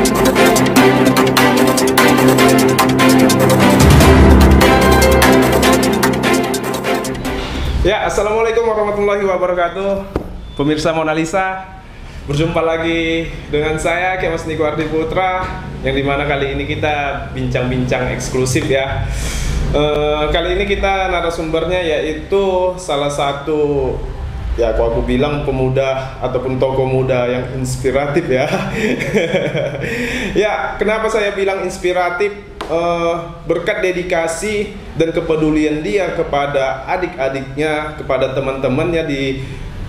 Ya, assalamualaikum warahmatullahi wabarakatuh. Pemirsa Mona Lisa, berjumpa lagi dengan saya Kemas Niko Ardi Putra, yang dimana kali ini kita bincang-bincang eksklusif ya. Kali ini kita narasumbernya yaitu salah satu, ya aku bilang pemuda ataupun tokoh muda yang inspiratif ya. Ya, kenapa saya bilang inspiratif? Berkat dedikasi dan kepedulian dia kepada adik-adiknya, kepada teman-temannya di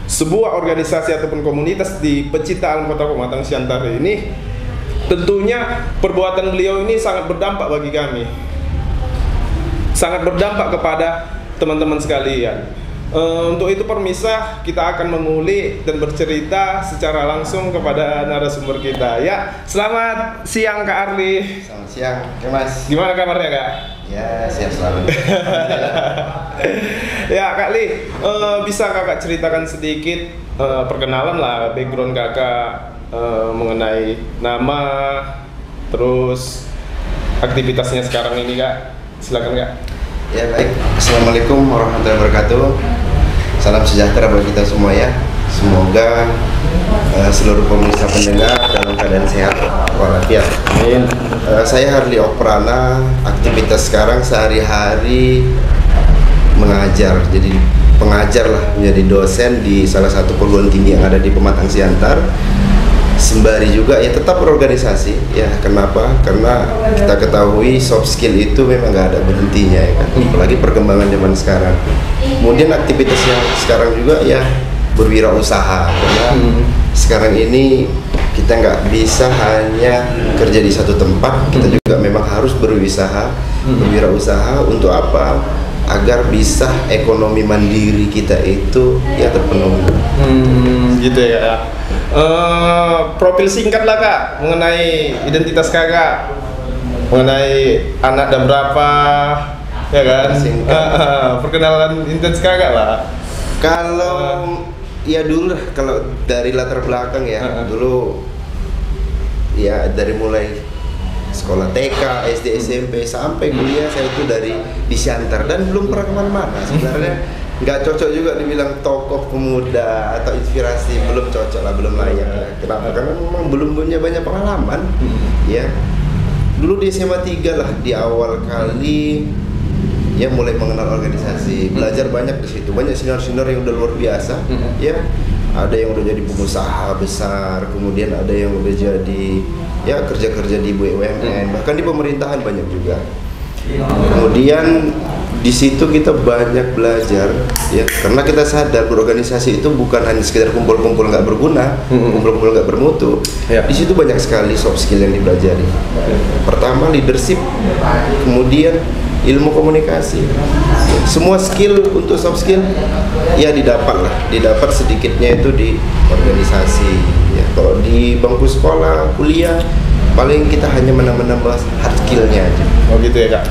sebuah organisasi ataupun komunitas di Pecinta Alam Kota Pematang Siantar ini, tentunya perbuatan beliau ini sangat berdampak bagi kami, sangat berdampak kepada teman-teman sekalian. Untuk itu permisah kita akan mengulik dan bercerita secara langsung kepada narasumber kita. Ya, selamat siang Kak Arli. Selamat siang, Mas. Gimana kabarnya Kak? Ya, siap selalu. Ya Kak Li, bisa Kakak ceritakan sedikit perkenalan lah, background Kakak mengenai nama, terus aktivitasnya sekarang ini Kak. Silakan Kak. Ya baik, assalamualaikum warahmatullahi wabarakatuh. Salam sejahtera bagi kita semua ya. Semoga seluruh pemirsa pendengar dalam keadaan sehat walafiat. Amin. Saya Harli Oprana. Aktivitas sekarang sehari-hari mengajar, jadi pengajar lah, menjadi dosen di salah satu perguruan tinggi yang ada di Pematang Siantar. Sembari juga ya tetap berorganisasi ya. Kenapa? Karena kita ketahui soft skill itu memang nggak ada berhentinya ya kan, apalagi perkembangan zaman sekarang. Kemudian aktivitas yang sekarang juga ya berwirausaha, karena sekarang ini kita nggak bisa hanya kerja di satu tempat, kita juga memang harus berwirausaha untuk apa? Agar bisa ekonomi mandiri kita itu ya terpenuhi. Gitu ya. Profil singkat lah Kak mengenai identitas Kakak, mengenai anak dan berapa, ya kan? Perkenalan intens Kakak lah. Kalau ya dulu kalau dari latar belakang ya, dulu ya dari mulai sekolah TK, SD, SMP sampai kuliah saya itu di Siantar dan belum pernah kemana-mana. Sebenarnya nggak cocok juga dibilang tokoh pemuda atau inspirasi, belum cocok lah, belum layak ya. Kenapa? Karena memang belum punya banyak pengalaman ya. Dulu di SMA 3 lah di awal kali ya mulai mengenal organisasi, belajar banyak di situ, banyak senior-senior yang udah luar biasa ya. Ada yang udah jadi pengusaha besar, kemudian ada yang udah jadi ya kerja-kerja di BUMN, bahkan di pemerintahan banyak juga. Kemudian di situ kita banyak belajar ya, karena kita sadar berorganisasi itu bukan hanya sekedar kumpul-kumpul nggak berguna, kumpul-kumpul nggak bermutu. Di situ banyak sekali soft skill yang dipelajari. Pertama leadership, kemudian ilmu komunikasi. Semua skill untuk soft skill ya didapat sedikitnya itu di organisasi ya. Kalau di bangku sekolah, kuliah paling kita hanya menambah hard skillnya aja. Oh gitu ya Kak.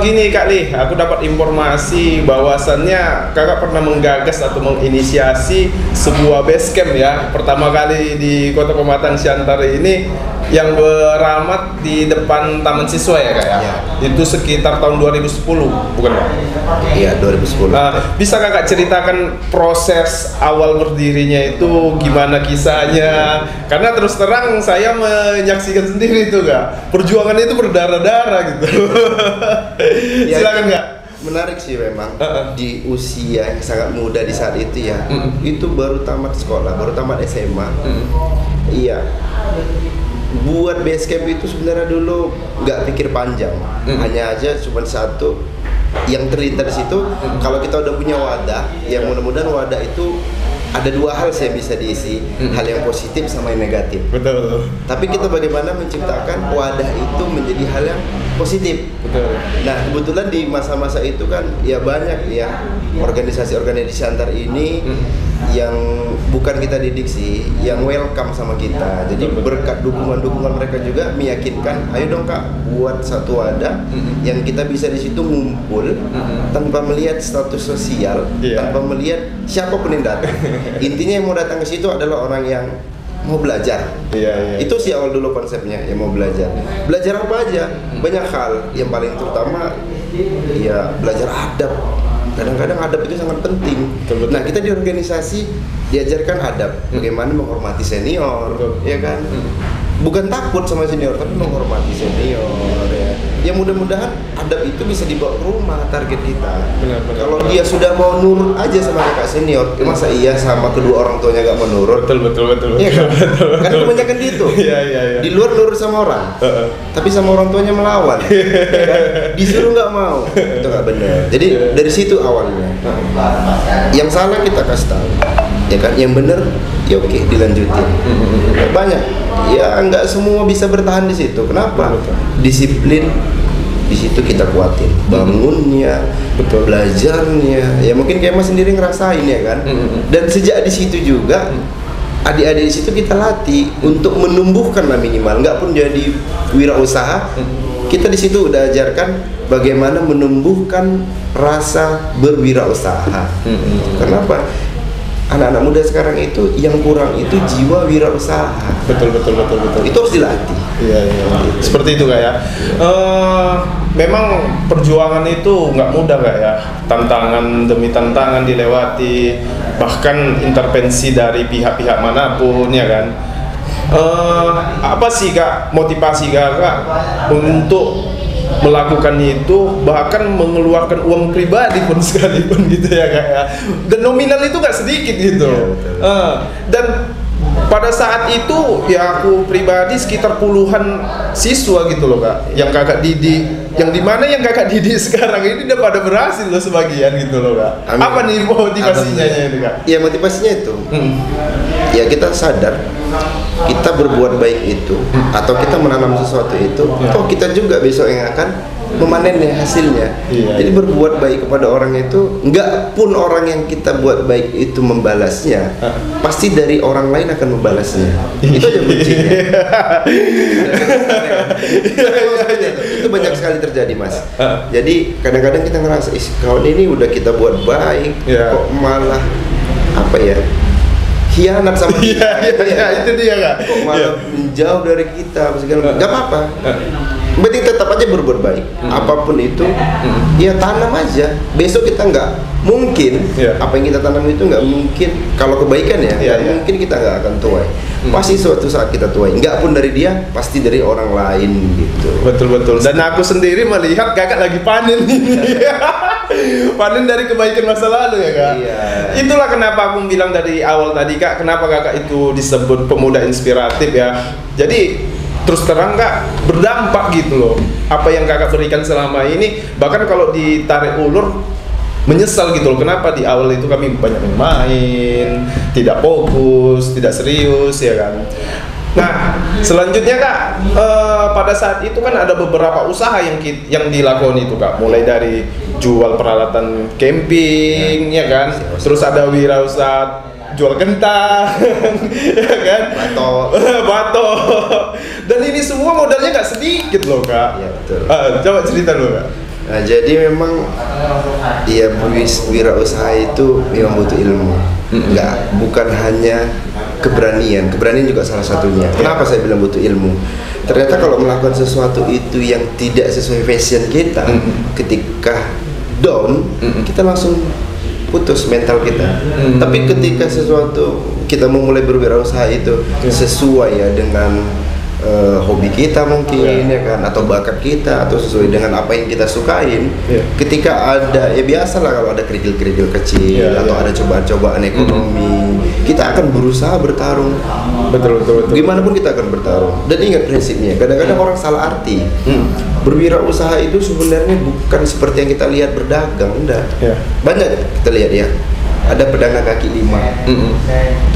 Gini Kak Li, aku dapat informasi bahwasannya Kakak pernah menggagas atau menginisiasi sebuah base camp ya, pertama kali di Kota Pematang Siantar ini, yang beramat di depan Taman Siswa ya Kak ya? Ya. Itu sekitar tahun 2010, bukan Pak? Iya, 2010. Bisa Kakak ceritakan proses awal berdirinya itu gimana kisahnya? Karena terus terang saya menyaksikan sendiri itu Kak, perjuangannya itu berdarah-darah gitu. Ya, silakan Kak. Menarik sih memang di usia yang sangat muda di saat itu ya. Itu baru tamat sekolah, baru tamat SMA. Iya. Buat base camp itu sebenarnya dulu nggak pikir panjang, hanya aja cuma satu yang terlintas di situ. Kalau kita udah punya wadah, yang mudah-mudahan wadah itu ada dua hal sih yang bisa diisi, hal yang positif sama yang negatif. Betul. Tapi kita bagaimana menciptakan wadah itu menjadi hal yang positif. Betul. Nah kebetulan di masa-masa itu kan ya banyak ya organisasi-organisasi antar ini yang bukan kita didik sih, yang welcome sama kita. Jadi berkat dukungan-dukungan mereka juga meyakinkan, ayo dong Kak, buat satu wadah yang kita bisa di situ ngumpul tanpa melihat status sosial, tanpa melihat siapapun yang datang. Intinya yang mau datang ke situ adalah orang yang mau belajar. Itu sih awal dulu konsepnya, ya mau belajar. Belajar apa aja? Banyak hal. Yang paling terutama ya belajar adab. Kadang-kadang adab itu sangat penting. Betul. Nah, kita di organisasi diajarkan adab, bagaimana menghormati senior, ya kan? Bukan takut sama senior, tapi menghormati senior, ya. Ya mudah-mudahan adab itu bisa dibawa ke rumah, target kita. Benar. Kalau dia sudah mau nurut aja sama kakak senior, masa iya sama kedua orang tuanya gak mau nurut? Betul. Iya kan? Kan kebanyakan gitu. Iya. Di luar nurut sama orang, tapi sama orang tuanya melawan. Ya kan? Disuruh nggak mau, itu nggak benar. Jadi dari situ awalnya. Yang salah kita kasih tahu, ya kan? Yang benar, ya oke, dilanjutin. Banyak, ya nggak semua bisa bertahan di situ. Kenapa? Disiplin di situ kita kuatin, bangunnya, belajarnya. Ya mungkin kayak Mas sendiri ngerasain ya kan. Dan sejak di situ juga adik-adik di situ kita latih untuk menumbuhkan lah minimal, nggak pun jadi wirausaha. Kita di situ udah ajarkan bagaimana menumbuhkan rasa berwirausaha. Kenapa? Anak-anak muda sekarang itu yang kurang itu jiwa wirausaha. Betul. Itu harus dilatih. Iya. Seperti itu Kak ya. Memang perjuangan itu nggak mudah Kak ya. Tantangan demi tantangan dilewati, bahkan intervensi dari pihak-pihak manapun ya kan. Apa sih Kak motivasi Kak untuk melakukan itu, bahkan mengeluarkan uang pribadi pun sekalipun gitu ya Kak ya. Dan nominal itu nggak sedikit gitu. Dan pada saat itu ya aku pribadi sekitar puluhan siswa gitu loh Kak yang kakak didik, yang dimana yang kakak didik sekarang ini udah pada berhasil loh sebagian gitu loh Kak. Amin. Apa nih motivasinya itu Kak? Ya motivasinya itu ya kita sadar kita berbuat baik itu atau kita menanam sesuatu itu, toh kita juga besok yang akan memanennya hasilnya. Jadi berbuat baik kepada orang itu, enggak pun orang yang kita buat baik itu membalasnya, pasti dari orang lain akan membalasnya. Itu aja kuncinya. Itu banyak sekali terjadi Mas. Jadi kadang-kadang kita ngerasa, kawan ini udah kita buat baik, kok malah apa ya? Khianat sama kita. Itu dia Kak. Kok malah menjauh dari kita, segala macam. Gak apa-apa. Berarti tetap aja berbuat baik. Apapun itu, ya tanam aja. Besok kita nggak mungkin apa yang kita tanam itu nggak mungkin. Kalau kebaikan mungkin kita nggak akan tuai. Pasti suatu saat kita tuai. Nggak pun dari dia, pasti dari orang lain gitu. Betul. Dan aku sendiri melihat kakak lagi panen ini. Panen dari kebaikan masa lalu ya Kak. Itulah kenapa aku bilang dari awal tadi Kak, kenapa kakak itu disebut pemuda inspiratif ya. Jadi terus terang Kak, berdampak gitu loh apa yang kakak berikan selama ini. Bahkan kalau ditarik ulur, menyesal gitu loh, kenapa di awal itu kami banyak main, tidak fokus, tidak serius ya kan. Nah selanjutnya Kak, pada saat itu kan ada beberapa usaha yang dilakukan itu Kak, mulai dari jual peralatan camping ya kan, terus ada wirausaha jual kentang ya kan, bato. Dan ini semua modalnya nggak sedikit loh Kak. Iya betul. Coba cerita dulu Kak. Nah jadi memang ya wirausaha itu memang butuh ilmu. Bukan hanya keberanian juga salah satunya. Kenapa saya bilang butuh ilmu? Ternyata kalau melakukan sesuatu itu yang tidak sesuai passion kita, ketika down, kita langsung putus mental kita. Tapi ketika sesuatu kita memulai berwirausaha itu sesuai ya dengan hobi kita mungkin ya kan, atau bakat kita, atau sesuai dengan apa yang kita sukain. Ketika ada ya biasalah kalau ada kerikil-kerikil kecil atau ada cobaan-cobaan ekonomi, kita akan berusaha bertarung. Betul. Gimana pun kita akan bertarung. Dan ingat prinsipnya, kadang-kadang orang salah arti. Berwirausaha itu sebenarnya bukan seperti yang kita lihat berdagang, enggak. Banyak kita lihat ya, ada pedagang kaki lima.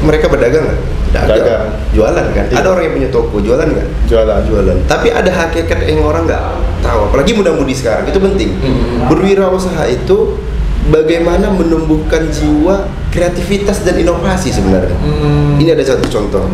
Mereka berdagang nggak? Dagang. Jualan kan? Ada orang yang punya toko, jualan nggak? Jualan. Tapi ada hakikat yang orang nggak tahu. Apalagi muda-mudi sekarang, itu penting. Berwirausaha itu bagaimana menumbuhkan jiwa kreativitas dan inovasi sebenarnya. Ini ada satu contoh.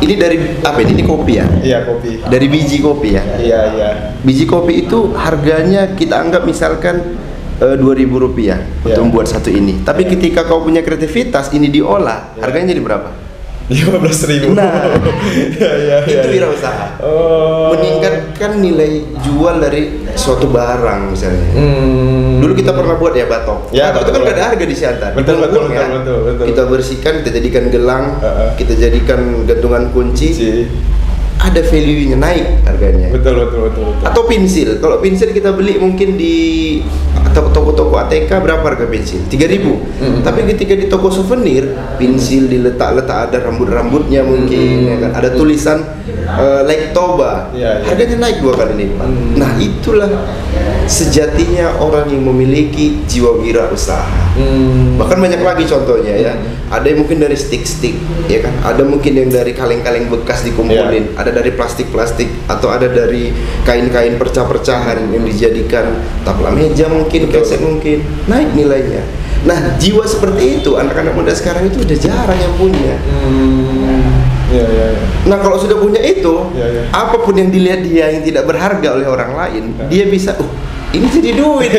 Ini dari apa ini? Ini kopi ya? Iya, kopi. Dari biji kopi ya? Iya. Biji kopi itu harganya kita anggap misalkan Rp2.000 untuk membuat satu ini. Tapi ketika kau punya kreativitas, ini diolah, harganya jadi berapa? 15.000. Nah, ya, itu wirausaha. Meningkatkan nilai jual dari suatu barang misalnya. Dulu kita pernah buat ya batok. Ya, batok itu kan gak ada harga di Siantar. Betul. Kita bersihkan, kita jadikan gelang, kita jadikan gantungan kunci. Ada value-nya, naik harganya. Betul. Atau pensil. Kalau pensil kita beli mungkin di toko-toko ATK berapa harga pensil? 3.000. Tapi ketika di toko souvenir, pensil diletak-letak ada rambut-rambutnya mungkin, ya kan? Ada tulisan Lektoba. Harganya naik 2 kali lipat. Nah, itulah sejatinya orang yang memiliki jiwa wirausaha. Bahkan banyak lagi contohnya ya. Ada yang mungkin dari stick-stick, ya kan? Ada mungkin yang dari kaleng-kaleng bekas dikumpulin. Ada dari plastik-plastik, atau ada dari kain-kain percah-percahan yang dijadikan taplak meja mungkin, keset mungkin, naik nilainya. Nah, jiwa seperti itu anak-anak muda sekarang itu udah jarang yang punya. Nah, kalau sudah punya itu, apapun yang dilihat dia yang tidak berharga oleh orang lain, dia bisa, ini jadi duit.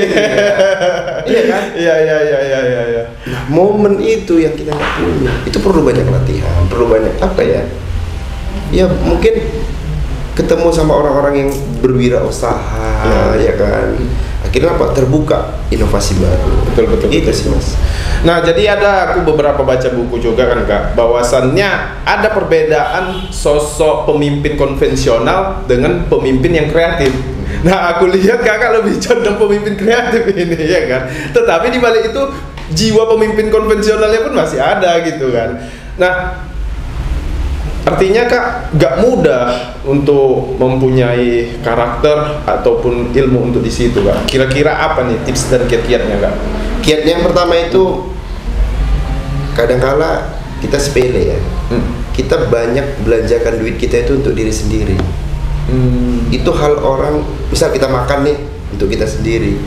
Iya kan? Iya. Nah, momen itu yang kita nggak punya, itu perlu banyak latihan, perlu banyak apa ya? Ya mungkin ketemu sama orang-orang yang berwirausaha, ya kan? Akhirnya apa? Terbuka inovasi baru. Betul. Itu sih, Mas. Nah, jadi aku beberapa baca buku juga kan Kak, bahwasannya ada perbedaan sosok pemimpin konvensional dengan pemimpin yang kreatif. Nah, aku lihat Kakak lebih condong pemimpin kreatif ini, ya kan? Tetapi di balik itu jiwa pemimpin konvensionalnya pun masih ada gitu kan. Nah, artinya Kak, gak mudah untuk mempunyai karakter ataupun ilmu untuk di situ Kak. Kira-kira apa nih tips dan kiat-kiatnya Kak? Kiatnya yang pertama itu, kadangkala kita sepele ya. Kita banyak belanjakan duit kita itu untuk diri sendiri. Itu hal orang, misal kita makan nih untuk kita sendiri.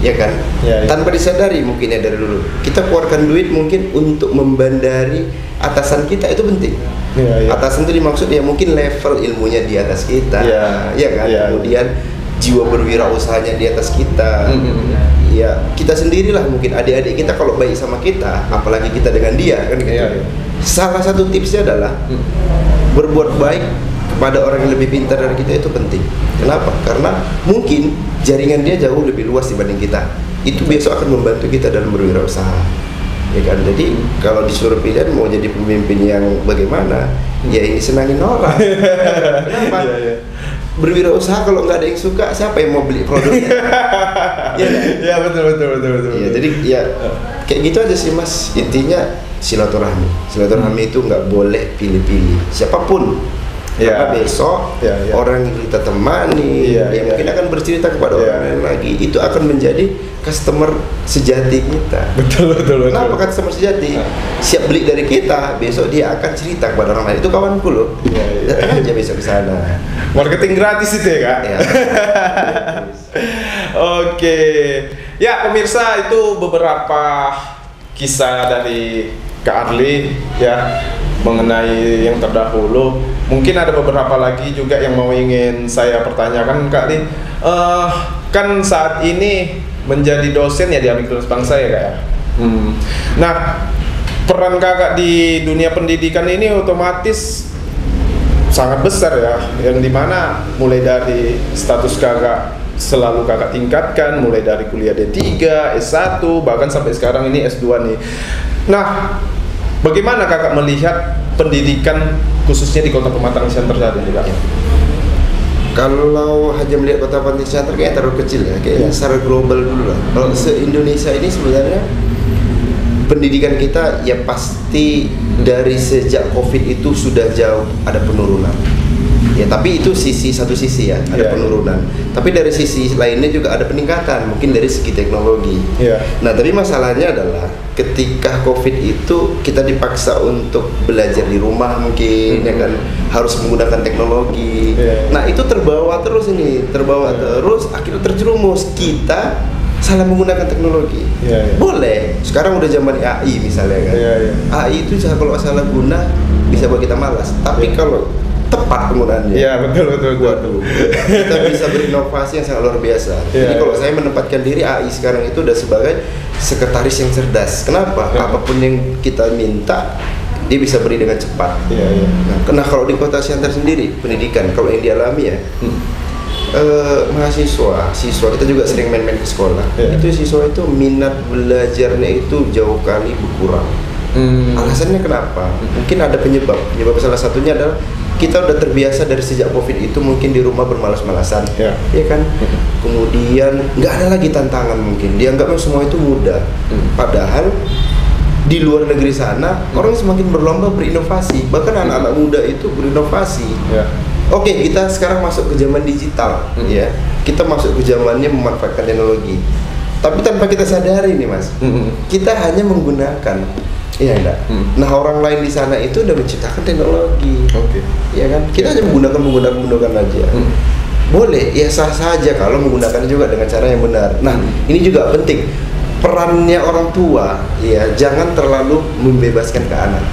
Ya kan? Tanpa disadari mungkin ya dari dulu. Kita keluarkan duit mungkin untuk membandari atasan kita, itu penting. Atasan itu dimaksud ya mungkin level ilmunya di atas kita, ya kan? Kemudian jiwa berwirausahanya di atas kita. Ya kita sendirilah mungkin, adik-adik kita kalau baik sama kita, apalagi kita dengan dia kan gitu. Salah satu tipsnya adalah berbuat baik kepada orang yang lebih pintar dari kita, itu penting. Kenapa? Karena mungkin jaringan dia jauh lebih luas dibanding kita. Itu besok akan membantu kita dalam berwirausaha, ya kan? Jadi kalau disuruh pilihan mau jadi pemimpin yang bagaimana, ya ini senangin orang. Kenapa? Berwirausaha kalau nggak ada yang suka, siapa yang mau beli produknya? Ya betul. Ya, jadi ya kayak gitu aja sih Mas. Intinya silaturahmi itu nggak boleh pilih-pilih siapapun. Karena besok orang yang kita temani, mungkin akan bercerita kepada orang lain lagi, itu akan menjadi customer sejati kita. Betul. Kenapa customer sejati? Siap beli dari kita, besok dia akan cerita kepada orang lain. Itu kawanku loh. Datang aja besok ke sana. Marketing gratis itu ya Kak? Oke. Ya pemirsa, itu beberapa kisah dari Kak Arli ya mengenai yang terdahulu. Mungkin ada beberapa lagi juga yang ingin saya pertanyakan Kak Arli. Kan saat ini menjadi dosen ya di Amikus Bangsa ya Kak ya. Nah, peran Kakak di dunia pendidikan ini otomatis sangat besar ya, yang dimana mulai dari status Kakak selalu Kakak tingkatkan, mulai dari kuliah D3, S1, bahkan sampai sekarang ini S2 nih. Nah, bagaimana Kakak melihat pendidikan khususnya di Kota Pematang Siantar saat ini Kak? Kalau hanya melihat Kota Pematang Siantar kayaknya terlalu kecil ya, kayaknya secara global dulu lah. Kalau se-Indonesia ini sebenarnya pendidikan kita ya pasti dari sejak COVID itu sudah jauh ada penurunan. Ya, tapi itu satu sisi ya, ada penurunan. Tapi dari sisi lainnya juga ada peningkatan, mungkin dari segi teknologi. Nah, tapi masalahnya adalah ketika COVID itu kita dipaksa untuk belajar di rumah mungkin, ya kan, harus menggunakan teknologi. Nah, itu terbawa terus, terus akhirnya terjerumus kita salah menggunakan teknologi. Boleh, sekarang udah zaman AI misalnya kan. AI itu kalau salah guna bisa buat kita malas. Tapi kalau tepat penggunaannya. Betul. Kita bisa berinovasi yang sangat luar biasa. Jadi kalau saya menempatkan diri AI sekarang itu udah sebagai sekretaris yang cerdas. Kenapa? Apapun yang kita minta, dia bisa beri dengan cepat. Nah, kalau di kota Siantar sendiri pendidikan kalau yang dialami ya, siswa kita juga sering main-main ke sekolah. Itu siswa itu minat belajarnya itu jauh kali berkurang. Alasannya kenapa? Mungkin ada penyebab salah satunya adalah kita udah terbiasa dari sejak COVID itu mungkin di rumah bermalas-malasan, ya kan? Kemudian nggak ada lagi tantangan, mungkin dianggapnya semua itu mudah. Padahal di luar negeri sana orang semakin berlomba berinovasi, bahkan anak-anak muda itu berinovasi. Oke, kita sekarang masuk ke zaman digital, ya. Kita masuk ke zamannya memanfaatkan teknologi. Tapi tanpa kita sadari nih, Mas, kita hanya menggunakan. Iya enggak. Nah, orang lain di sana itu udah menciptakan teknologi. Ya kan? Kita hanya menggunakan aja. Boleh, ya sah saja kalau menggunakan juga dengan cara yang benar. Nah, ini juga penting. Perannya orang tua, ya jangan terlalu membebaskan ke anak.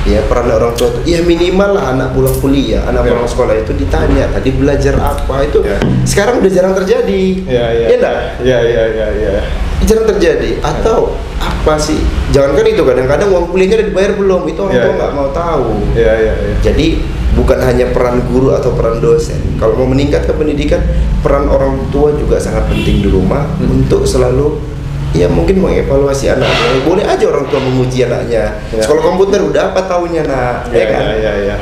Ya, peran orang tua itu, ya minimal lah anak pulang kuliah, anak pulang sekolah itu ditanya tadi belajar apa itu. Sekarang udah jarang terjadi. Ya enggak? Jarang terjadi. Atau apa sih? Jangankan itu, kadang-kadang uang kuliahnya udah dibayar belum, itu orang tua nggak mau tahu. Jadi bukan hanya peran guru atau peran dosen. Kalau mau meningkatkan pendidikan, peran orang tua juga sangat penting di rumah untuk selalu ya mungkin mengevaluasi anaknya. Boleh aja orang tua menguji anaknya. Sekolah komputer udah apa tahunnya nak, ya kan?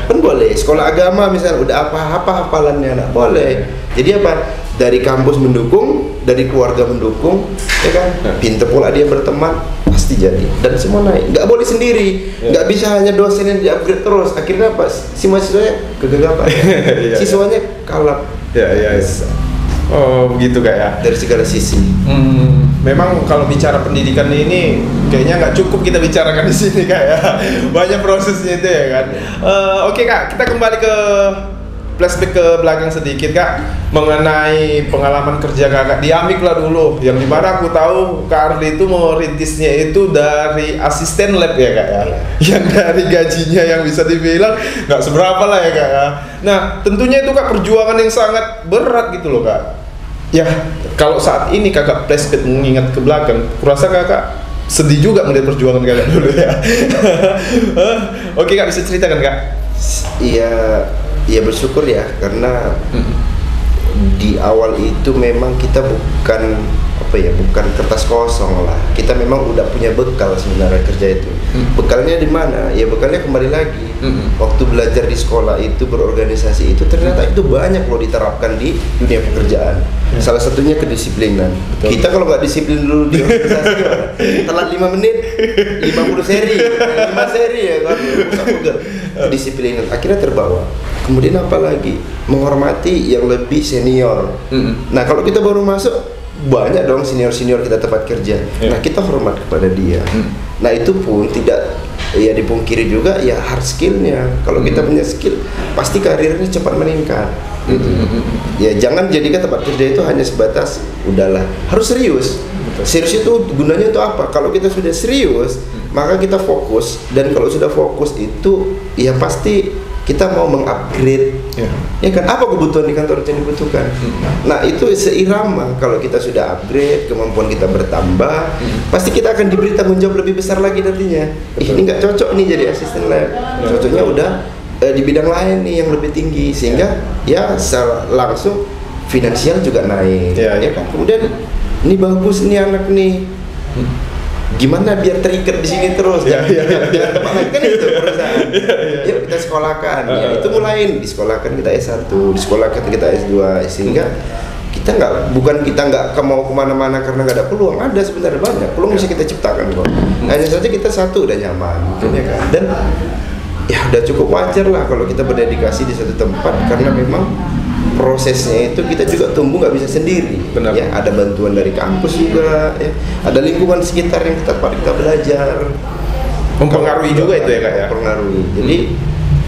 Kan boleh. Sekolah agama misalnya udah apa hafalannya nak, boleh. Jadi apa? Dari kampus mendukung, dari keluarga mendukung, ya kan? Pintar pula dia berteman, pasti jadi. Dan semua naik. Nggak boleh sendiri. Nggak bisa hanya dosen yang di-upgrade terus. Akhirnya apa? Si mahasiswanya kegagapan. Siswanya kalap. Oh, begitu Kak ya. Dari segala sisi. Memang kalau bicara pendidikan ini kayaknya nggak cukup kita bicarakan di sini Kak ya. Banyak prosesnya itu ya kan. Oke Kak, kita kembali ke flashback ke belakang sedikit Kak, mengenai pengalaman kerja Kakak di Amik lah dulu, yang dimana aku tahu Kak Ardi itu merintisnya itu dari asisten lab ya Kak ya, yang dari gajinya yang bisa dibilang nggak seberapa lah ya Kak ya. Nah tentunya itu Kak perjuangan yang sangat berat gitu loh Kak. Ya kalau saat ini Kakak flashback mengingat ke belakang, kurasa Kakak sedih juga melihat perjuangan Kakak dulu ya. Oke Kak, bisa ceritakan Kak? Iya bersyukur ya, karena di awal itu memang kita bukan kertas kosong lah. Kita memang udah punya bekal sebenarnya kerja itu. Bekalnya di mana? Ya bekalnya kembali lagi. Waktu belajar di sekolah itu, berorganisasi itu ternyata itu banyak loh diterapkan di dunia pekerjaan. Salah satunya kedisiplinan. Kita kalau nggak disiplin dulu di organisasi telat 5 menit 50 seri 5 seri ya kan, buka kedisiplinan akhirnya terbawa. Kemudian apa lagi? Menghormati yang lebih senior. Nah kalau kita baru masuk, banyak dong senior-senior kita tempat kerja. Nah kita hormat kepada dia. Nah itu pun tidak ya dipungkiri juga ya hard skillnya. Kalau kita punya skill, pasti karirnya cepat meningkat. Ya jangan jadikan tempat kerja itu hanya sebatas udahlah, harus serius. Serius itu gunanya itu apa? Kalau kita sudah serius, maka kita fokus, dan kalau sudah fokus itu ya pasti kita mau mengupgrade, ya kan? Apa kebutuhan di kantor yang dibutuhkan? Nah itu seirama. Kalau kita sudah upgrade, kemampuan kita bertambah, pasti kita akan diberi tanggung jawab lebih besar lagi nantinya. Ini nggak cocok nih jadi asisten lab, cocoknya udah di bidang lain nih yang lebih tinggi, sehingga ya langsung finansial juga naik, ya kan? Kemudian ini bagus nih anak nih. Gimana biar terikat di sini terus, kan itu perusahaan. Yuk kita sekolahkan, ya itu mulai disekolahkan kita S1, disekolahkan kita S2, sehingga kita bukan kita nggak mau kemana-mana karena nggak ada peluang. Ada sebenarnya banyak peluang bisa kita ciptakan kok. Hanya saja kita satu udah nyaman, gitu ya kan. Dan ya udah cukup wajar lah kalau kita berdedikasi di satu tempat, karena memang prosesnya itu kita juga tumbuh nggak bisa sendiri. Ya ada bantuan dari kampus juga, ya ada lingkungan sekitar yang tempat kita belajar, mempengaruhi juga itu ya Kak ya. Mempengaruhi. Jadi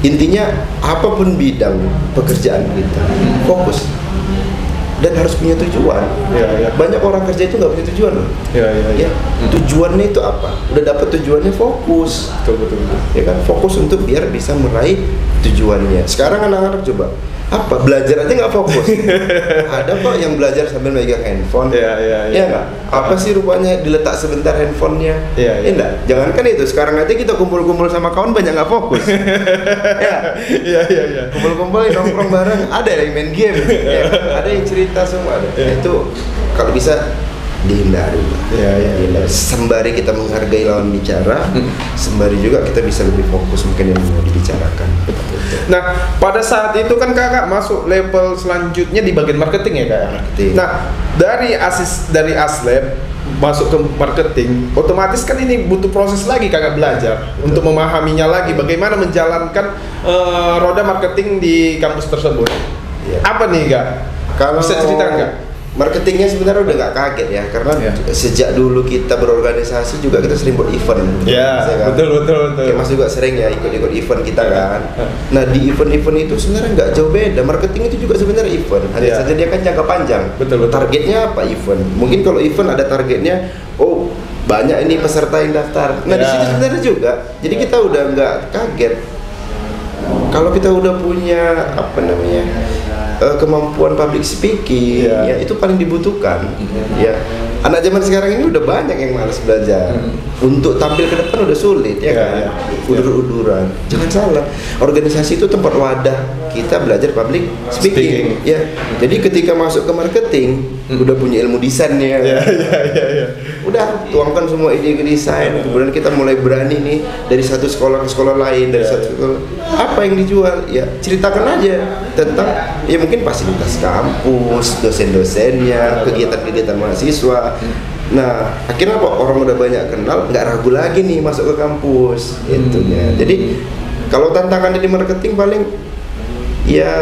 intinya apapun bidang pekerjaan kita, fokus dan harus punya tujuan. Banyak orang kerja itu nggak punya tujuan loh. Tujuannya itu apa? Udah dapat tujuannya, fokus. Betul. Ya kan, fokus untuk biar bisa meraih tujuannya. Sekarang anak-anak coba apa belajar aja nggak fokus. Ada kok yang belajar sambil megang handphone. Iya nggak? Apa sih rupanya diletak sebentar handphonenya? Iya. Enggak. Jangankan itu, sekarang aja kita kumpul-kumpul sama kawan banyak nggak fokus. Iya. Kumpul-kumpul nongkrong bareng, ada yang main game, ya. Ada yang cerita semua ada. Itu kalau bisa dihindari. Dihindari. Sembari kita menghargai lawan bicara, sembari juga kita bisa lebih fokus mungkin yang mau dibicarakan. Nah, pada saat itu kan kakak masuk level selanjutnya di bagian marketing ya kak. Marketing. Nah, dari Aslab masuk ke marketing, otomatis kan ini butuh proses lagi kakak belajar untuk memahaminya lagi bagaimana menjalankan roda marketing di kampus tersebut. Apa nih kak? Kalau bisa ceritakan kak? Marketingnya sebenarnya udah nggak kaget ya, karena sejak dulu kita berorganisasi juga kita sering buat event. Kan? Betul. Kayak Mas juga sering ya ikut ikut kita kan. Nah di event-event itu sebenarnya nggak jauh beda. Marketing itu juga sebenarnya event, hanya saja dia kan jangka panjang. Betul. Targetnya apa event? Mungkin kalau event ada targetnya, oh banyak ini peserta yang daftar. Nah di situ sebenarnya juga. Jadi kita udah nggak kaget. Kalau kita udah punya kemampuan public speaking, ya itu paling dibutuhkan. Ya, anak zaman sekarang ini udah banyak yang malas belajar. Untuk tampil ke depan udah sulit, ya kan? Udur-uduran. Jangan salah, organisasi itu tempat wadah kita belajar public speaking. Ya, jadi ketika masuk ke marketing, udah punya ilmu desainnya. Udah tuangkan semua ide ke desain. Kemudian kita mulai berani nih dari satu sekolah ke sekolah lain, dari satu sekolah. Apa yang dijual? Ya ceritakan aja tentang ya mungkin fasilitas kampus, dosen-dosennya, kegiatan-kegiatan mahasiswa. Nah, akhirnya apa? Orang udah banyak kenal, nggak ragu lagi nih masuk ke kampus. Itunya. Jadi kalau tantangan di marketing paling ya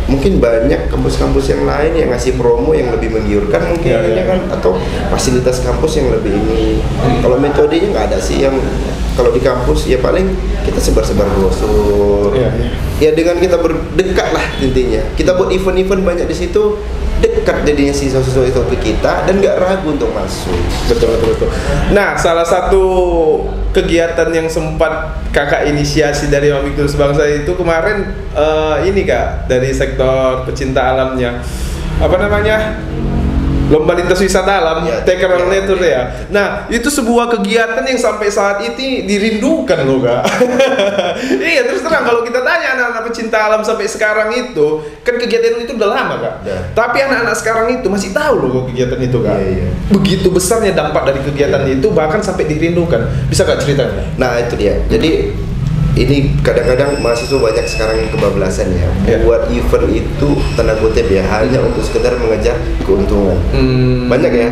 mungkin banyak kampus-kampus yang lain yang ngasih promo yang lebih menggiurkan mungkin kan, atau fasilitas kampus yang lebih ini. Kalau metodenya nggak ada sih yang kalau di kampus ya paling kita sebar-sebar brosur. Ya dengan kita berdekat lah intinya. Kita buat event-event banyak di situ, dekat jadinya siswa-siswa itu ke kita dan nggak ragu untuk masuk. Betul. Nah, salah satu kegiatan yang sempat kakak inisiasi dari Mamikul Sebangsa itu kemarin ini kak, dari sektor pecinta alamnya, apa namanya, lomba lintas wisata alam, Take Care Nature ya. Nah, itu sebuah kegiatan yang sampai saat ini dirindukan loh kak. Iya, terus terang kalau kita tanya anak-anak pecinta alam sampai sekarang itu, kan kegiatan itu udah lama kak. Tapi anak-anak sekarang itu masih tahu loh kegiatan itu kak. Begitu besarnya dampak dari kegiatan itu, bahkan sampai dirindukan. Bisa kak ceritakan? Nah itu dia. Jadi ini kadang-kadang mahasiswa banyak sekarang yang kebablasan ya. Buat event itu tanda kutip ya hanya untuk sekedar mengejar keuntungan. Banyak ya.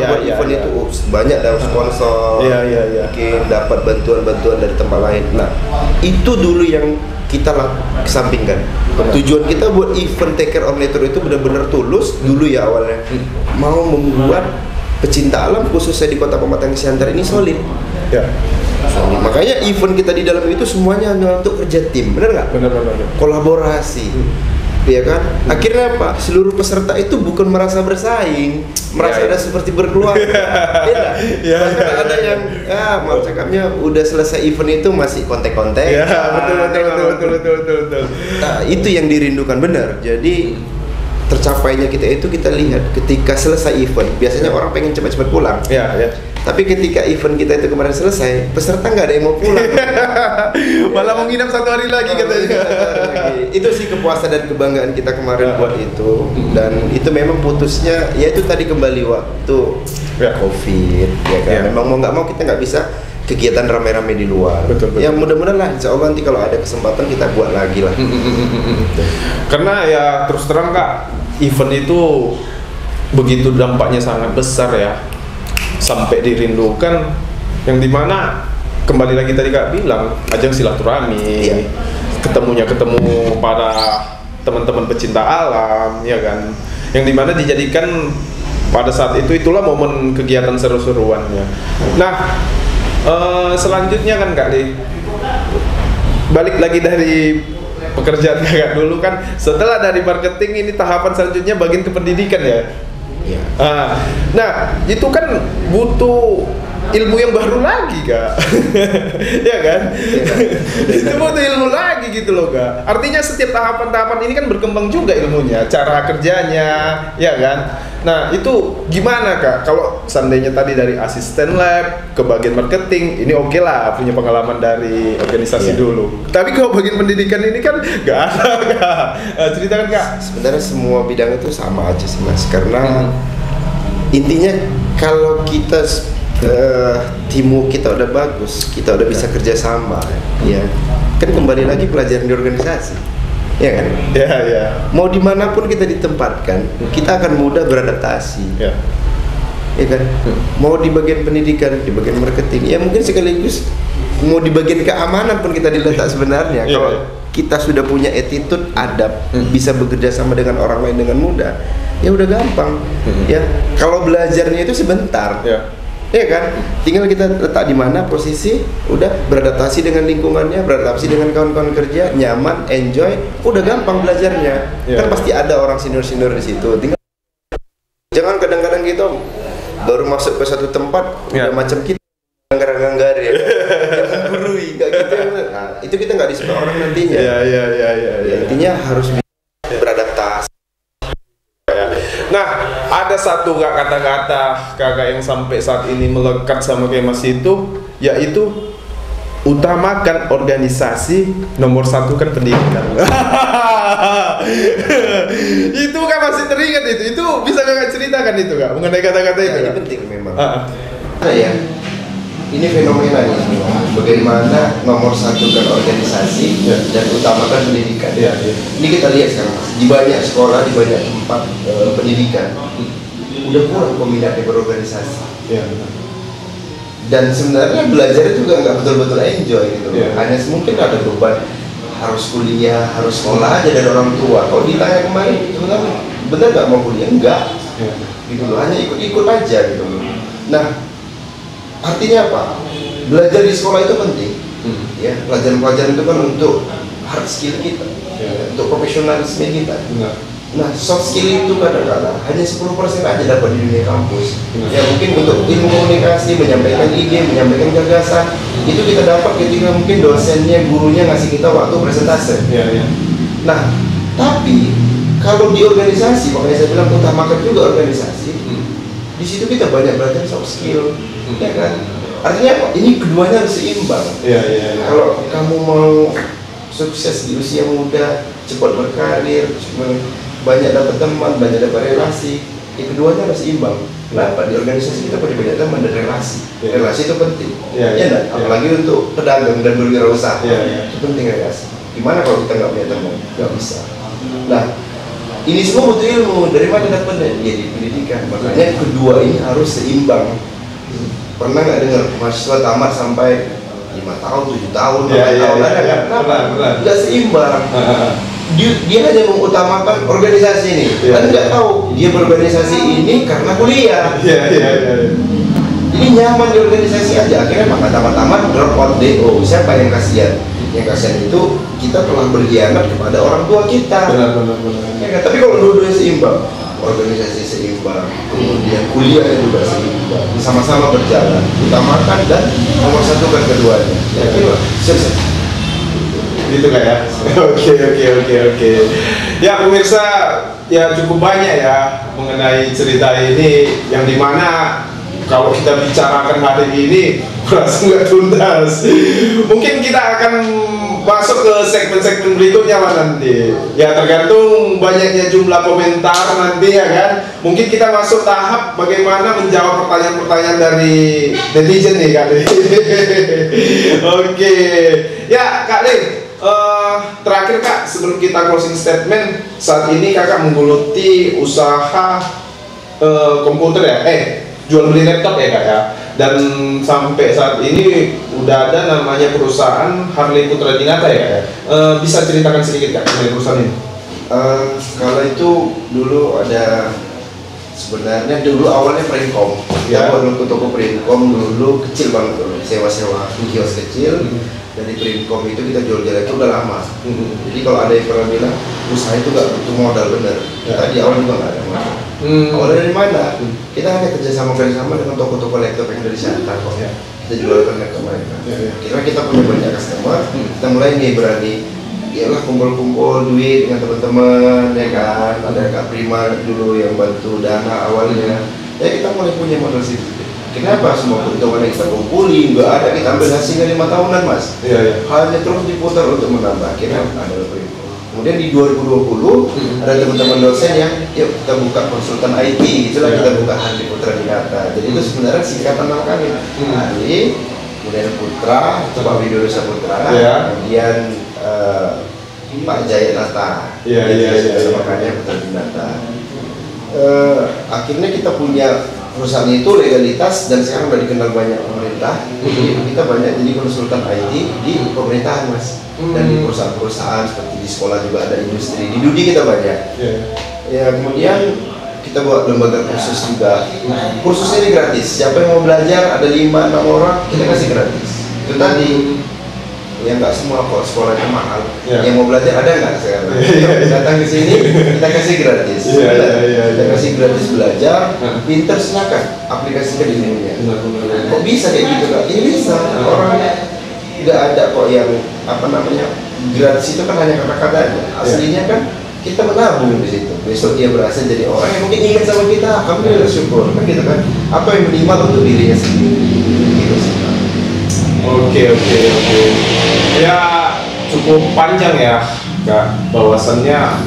Buat event itu banyak dapat sponsor, mungkin dapat bantuan-bantuan dari tempat lain. Nah itu dulu yang kita kesampingkan. Tujuan kita buat event Take Care Nature itu benar-benar tulus dulu ya awalnya. Mau membuat pecinta alam khususnya di Kota Pematang Siantar ini solid. Makanya event kita di dalam itu semuanya hanya untuk kerja tim, benar nggak? Benar. Kolaborasi, ya kan? Akhirnya apa? Seluruh peserta itu bukan merasa bersaing, merasa ada seperti berkeluarga. Bahkan ada yang, maaf cakapnya udah selesai event itu masih kontek-kontek. Betul. Nah, itu yang dirindukan benar. Jadi tercapainya kita lihat ketika selesai event. Biasanya orang pengen cepat-cepat pulang. Tapi ketika event kita itu kemarin selesai, peserta nggak ada yang mau pulang. Malah mau nginap 1 hari lagi katanya. Itu sih kepuasan dan kebanggaan kita kemarin buat itu. Dan itu memang putusnya, ya itu tadi kembali waktu COVID, ya kan. Memang mau nggak mau kita nggak bisa kegiatan rame-rame di luar. Betul. Ya mudah-mudahan lah, insya Allah nanti kalau ada kesempatan kita buat lagi lah. Karena ya terus terang kak, event itu begitu dampaknya sangat besar ya. Sampai dirindukan, yang dimana kembali lagi tadi kak bilang ajang silaturahmi, ketemu para teman-teman pecinta alam, ya kan, yang dimana dijadikan pada saat itulah momen kegiatan seru-seruannya. Nah, selanjutnya kan kak Li, balik lagi dari pekerjaan kakak dulu kan, setelah dari marketing ini tahapan selanjutnya bagian ke pendidikan ya. Nah, itu kan butuh ilmu yang baru lagi Kak. Ya kan? Itu butuh ilmu lagi gitu loh Kak. Artinya setiap tahapan-tahapan ini kan berkembang juga ilmunya, cara kerjanya, ya kan? Nah itu gimana Kak? Kalau seandainya tadi dari asisten lab ke bagian marketing, ini oke lah punya pengalaman dari organisasi dulu. Tapi kalau bagian pendidikan ini kan nggak ada Kak. Ceritakan Kak. Sebenarnya semua bidang itu sama aja sih Mas, karena intinya kalau kita teamwork kita udah bagus, kita udah bisa kerja sama, ya kan kembali lagi pelajaran di organisasi, ya kan? Ya. Mau dimanapun kita ditempatkan, kita akan mudah beradaptasi, ya kan? Mau di bagian pendidikan, di bagian marketing, ya mungkin sekaligus mau di bagian keamanan pun kita diletak sebenarnya. Kalau kita sudah punya attitude, adab, bisa bekerja sama dengan orang lain dengan mudah, ya udah gampang. Ya kalau belajarnya itu sebentar. Ya kan, tinggal kita letak di mana posisi, udah beradaptasi dengan lingkungannya, beradaptasi dengan kawan-kawan kerja, nyaman, enjoy, udah gampang belajarnya. Kan pasti ada orang senior-senior di situ. Tinggal jangan kadang-kadang gitu baru masuk ke satu tempat udah macam kita nganggar ya, menggurui, nggak gitu. Nah, itu kita nggak disuka orang nantinya. Ya, intinya harus beradaptasi. Nah, ada satu kata-kata kakak yang sampai saat ini melekat sama kayak Mas itu, yaitu utamakan organisasi, nomor satu kan pendidikan. Itu kan masih teringat itu bisa kakak ceritakan itu Kak mengenai kata-kata itu? Ini penting memang. Ya, ini fenomena nih, bagaimana nomor satu kan organisasi dan utamakan pendidikan. Ini kita lihat sekarang Mas, di banyak sekolah, di banyak tempat pendidikan udah kurang peminatnya berorganisasi. Dan sebenarnya belajar juga nggak betul-betul enjoy gitu. Hanya mungkin ada beban harus kuliah, harus sekolah aja dari orang tua. Kalau ditanya kemarin, sebenarnya benar nggak mau kuliah? Enggak. Gitu loh, hanya ikut-ikut aja gitu. Nah, artinya apa? Belajar di sekolah itu penting. Ya, pelajaran-pelajaran itu kan untuk hard skill kita, untuk profesionalisme kita. Nah, soft skill itu kadang-kadang hanya 10% aja dapat di dunia kampus. Ya mungkin untuk ilmu komunikasi, menyampaikan ide, menyampaikan gagasan, itu kita dapat ketika mungkin dosennya, gurunya ngasih kita waktu presentasi. Nah, tapi kalau di organisasi, makanya saya bilang utamakan juga organisasi. Di situ kita banyak belajar soft skill, ya kan? Artinya apa? Ini keduanya harus seimbang. Kalau kamu mau sukses di usia muda, cepat berkarir, banyak dapat teman, banyak dapat relasi, keduanya harus seimbang. Kenapa? Di organisasi kita punya banyak teman dan relasi. Relasi itu penting. Apalagi untuk pedagang dan berwirausaha. Itu penting relasi. Gimana kalau kita nggak punya teman? Nggak bisa. Nah, ini semua butuh ilmu. Dari mana dapatnya? Ya di pendidikan. Makanya kedua ini harus seimbang. Pernah nggak dengar mahasiswa tamat sampai 5 tahun, 7 tahun, 8 tahun ada kan? Kenapa? Nggak seimbang. Dia hanya mengutamakan organisasi ini, dan nggak tahu dia berorganisasi ini karena kuliah. Ini nyaman di organisasi aja, akhirnya maka tamat-tamat drop out DO. Siapa yang kasihan? Yang kasihan itu kita telah berkhianat kepada orang tua kita. Ya, tapi kalau dua-duanya seimbang, organisasi seimbang, kemudian kuliah juga seimbang, sama-sama berjalan, utamakan dan nomor satu kan keduanya. Ya, sukses. Gitu kan ya. Oke. Ya pemirsa, ya cukup banyak ya mengenai cerita ini yang dimana kalau kita bicarakan hari ini merasa nggak tuntas. Mungkin kita akan masuk ke segmen-segmen berikutnya lah nanti. Ya tergantung banyaknya jumlah komentar nanti ya kan. Mungkin kita masuk tahap bagaimana menjawab pertanyaan-pertanyaan dari netizen nih Kak Lee. Oke. Ya Kak Lee. Terakhir Kak, sebelum kita closing statement, saat ini Kakak menggeluti usaha komputer ya, jual beli laptop ya Kak ya. Dan sampai saat ini udah ada namanya perusahaan Harley Putra Dinata ya Kak ya. Bisa ceritakan sedikit Kak mengenai perusahaan ini? Kalau itu dulu ada, sebenarnya dulu awalnya Printcom. Ya, waktu toko Printcom dulu kecil banget dulu, sewa-sewa kios kecil. Dari Printcom itu kita jual-jual itu udah lama. Jadi kalau ada yang pernah bilang usaha itu nggak butuh modal, bener. Tadi awal juga nggak ada modal. Awalnya dari mana? Kita hanya kerjasama dengan toko-toko laptop yang dari Siantar kok. Kita jualkan laptop mereka. Kira kita punya banyak customer, kita mulai nih berani iyalah kumpul-kumpul duit dengan teman-teman, ya kan. Ada Kak Prima dulu yang bantu dana awalnya. Ya kita mulai punya modal situ. Kenapa semua keuntungan yang kita kumpulin nggak ada, kita ambil hasilnya 5 tahunan mas. Hanya terus diputar untuk menambah. Kita ada lebih. Kemudian di 2020 ada teman-teman dosen yang yuk kita buka konsultan IT, itulah kita buka Handi Putra Dinata. Jadi itu sebenarnya singkatan nama kami. Handi, kemudian Putra, Pak Widodo Saputra, kemudian Pak Jaya Nata. Makanya Putra Dinata. Akhirnya kita punya perusahaan itu legalitas dan sekarang udah dikenal banyak pemerintah. Kita banyak jadi konsultan IT di pemerintahan mas. Dan di perusahaan-perusahaan seperti di sekolah juga ada industri, di Dudi kita banyak. Ya kemudian kita buat lembaga kursus juga. Kursusnya ini gratis. Siapa yang mau belajar ada 5-6 orang kita kasih gratis. Itu tadi. Ya nggak semua kok sekolahnya mahal. Yang mau belajar ada nggak sekarang? Datang ke sini kita kasih gratis. Kita kasih gratis belajar. Pinter silakan aplikasikan di dunia. Kok bisa kayak gitu kak? Ini bisa. Orangnya nggak ada kok yang apa namanya gratis itu kan hanya kata-katanya. Aslinya kan kita menabung di situ. Besok dia berhasil jadi orang yang mungkin ingat sama kita. Kami bersyukur kan gitu kan. Apa yang minimal untuk dirinya sendiri. Gitu sih. Oke. Ya cukup panjang ya kak. Bahwasannya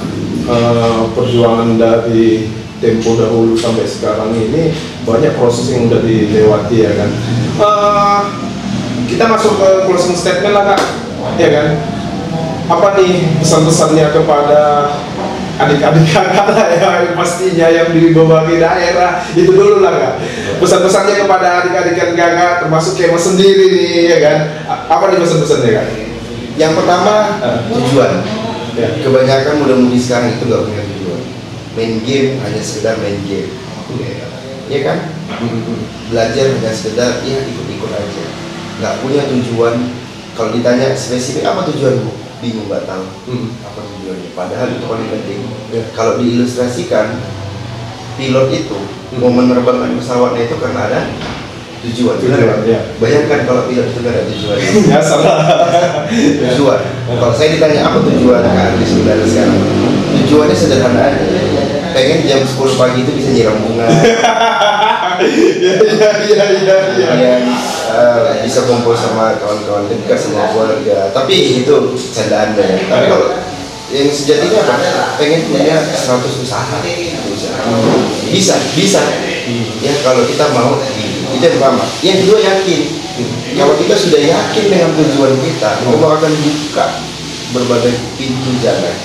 perjuangan dari tempo dahulu sampai sekarang ini banyak proses yang udah dilewati ya kan. Kita masuk ke closing statement lah kak, ya kan? Apa nih pesan-pesannya kepada adik-adik kakak lah ya, pastinya yang di berbagai daerah itu dulu lah kak. Pesan-pesannya kepada adik-adik kakak, termasuk Kemo sendiri nih, ya kan? Apa nih pesan-pesannya kak? Yang pertama tujuan. Kebanyakan muda-mudi sekarang itu nggak punya tujuan. Main game hanya sekedar main game, ya kan? Belajar hanya sekedar ya ikut-ikut aja. Nggak punya tujuan. Kalau ditanya spesifik apa tujuanmu, bingung nggak tahu apa tujuannya. Padahal itu paling penting. Kalau diilustrasikan, pilot itu mau menerbangkan pesawatnya itu karena ada tujuan. Bayangkan kalau pilot itu nggak ada tujuan. Ya salah. Tujuan. Kalau saya ditanya apa tujuan Kak Andri sebenarnya sekarang, tujuannya sederhana aja. Pengen jam 10 pagi itu bisa nyiram bunga. Bisa kumpul sama kawan-kawan dekat, sama keluarga. Tapi itu candaan ya. Tapi kalau yang sejatinya apa? Pengen punya 100 usaha. Bisa. Ya kalau kita mau, itu yang pertama. Yang kedua yakin. Kalau kita sudah yakin dengan tujuan kita, Allah akan buka berbagai pintu jalan.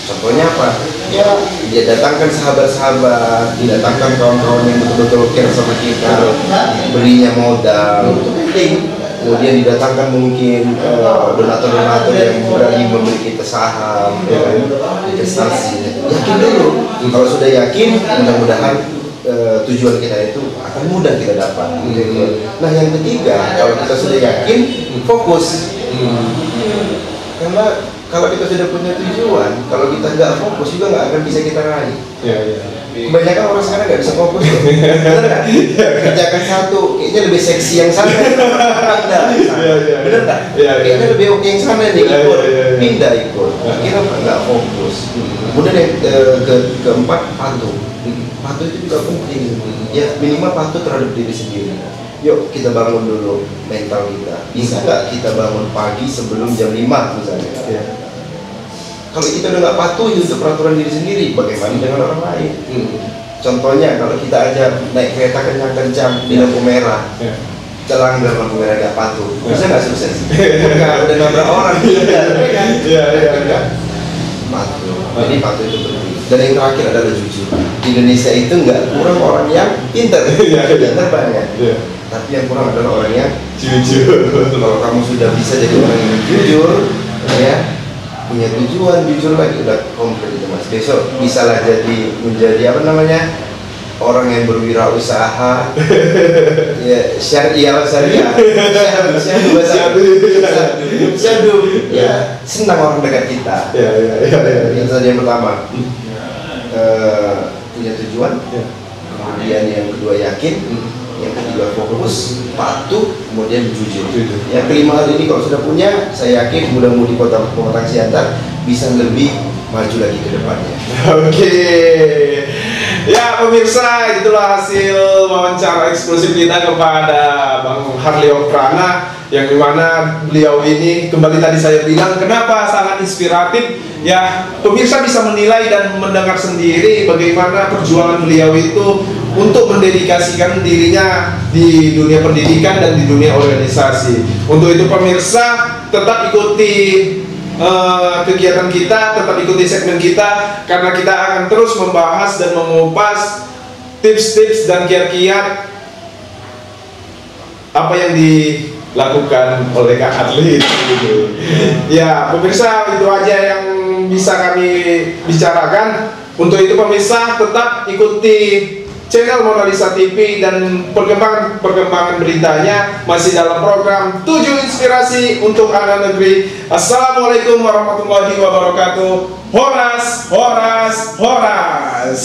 Contohnya apa? Ya, dia datangkan sahabat-sahabat, didatangkan kawan-kawan yang betul-betul care sama kita, berinya modal, itu penting. Kemudian didatangkan mungkin donatur-donatur yang berani memberi kita saham, investasi. Yakin dulu. Kalau sudah yakin, mudah-mudahan tujuan kita itu akan mudah kita dapat. Nah, yang ketiga, kalau kita sudah yakin, fokus. Karena kalau kita sudah punya tujuan, kalau kita nggak fokus juga nggak akan bisa kita raih. Kebanyakan orang sekarang nggak bisa fokus. Bener nggak? Kerjakan satu, kayaknya lebih seksi yang sana. Bener nggak? Kayaknya lebih oke yang sana nih, ikut. Pindah ikut. Akhirnya nggak fokus. Kemudian yang keempat, patuh. Patuh itu juga penting. Ya minimal patuh terhadap diri sendiri. Yuk kita bangun dulu mental kita. Bisa nggak kita bangun pagi sebelum jam 5 misalnya? Kalau kita udah nggak patuh untuk peraturan diri sendiri, bagaimana dengan orang lain? Contohnya kalau kita aja naik kereta kencang-kencang di lampu merah, kita langgar lampu merah nggak patuh, bisa nggak sukses? Nggak udah nabrak orang, patuh. Jadi patuh itu penting. Dan yang terakhir adalah jujur. Di Indonesia itu nggak kurang orang yang pintar, pintar banyak. Tapi yang kurang adalah orang yang jujur. Kalau kamu sudah bisa jadi orang yang jujur, ya punya tujuan, jujur lagi udah komplit itu mas. Besok bisalah menjadi apa namanya, orang yang berwirausaha, ya syariah, syadu, ya senang orang dekat kita. Itu tadi yang pertama. Punya tujuan, kemudian yang kedua yakin, yang ketiga fokus, patuh, kemudian jujur. Yang kelima hal ini kalau sudah punya, saya yakin mudah-mudi Kota Pematang Siantar bisa lebih maju lagi ke depannya. Oke. Ya pemirsa, itulah hasil wawancara eksklusif kita kepada Bang Harleo Prana, yang dimana beliau ini kembali tadi saya bilang kenapa sangat inspiratif. Ya pemirsa bisa menilai dan mendengar sendiri bagaimana perjuangan beliau itu untuk mendedikasikan dirinya di dunia pendidikan dan di dunia organisasi. Untuk itu pemirsa tetap ikuti kegiatan kita, tetap ikuti segmen kita, karena kita akan terus membahas dan mengupas tips-tips dan kiat-kiat apa yang dilakukan oleh Kak Adli. Ya pemirsa, itu aja yang bisa kami bicarakan. Untuk itu pemirsa tetap ikuti channel Mona Lisa TV dan perkembangan beritanya masih dalam program 7 Inspirasi untuk Anak Negeri. Assalamualaikum warahmatullahi wabarakatuh. Horas, horas, horas.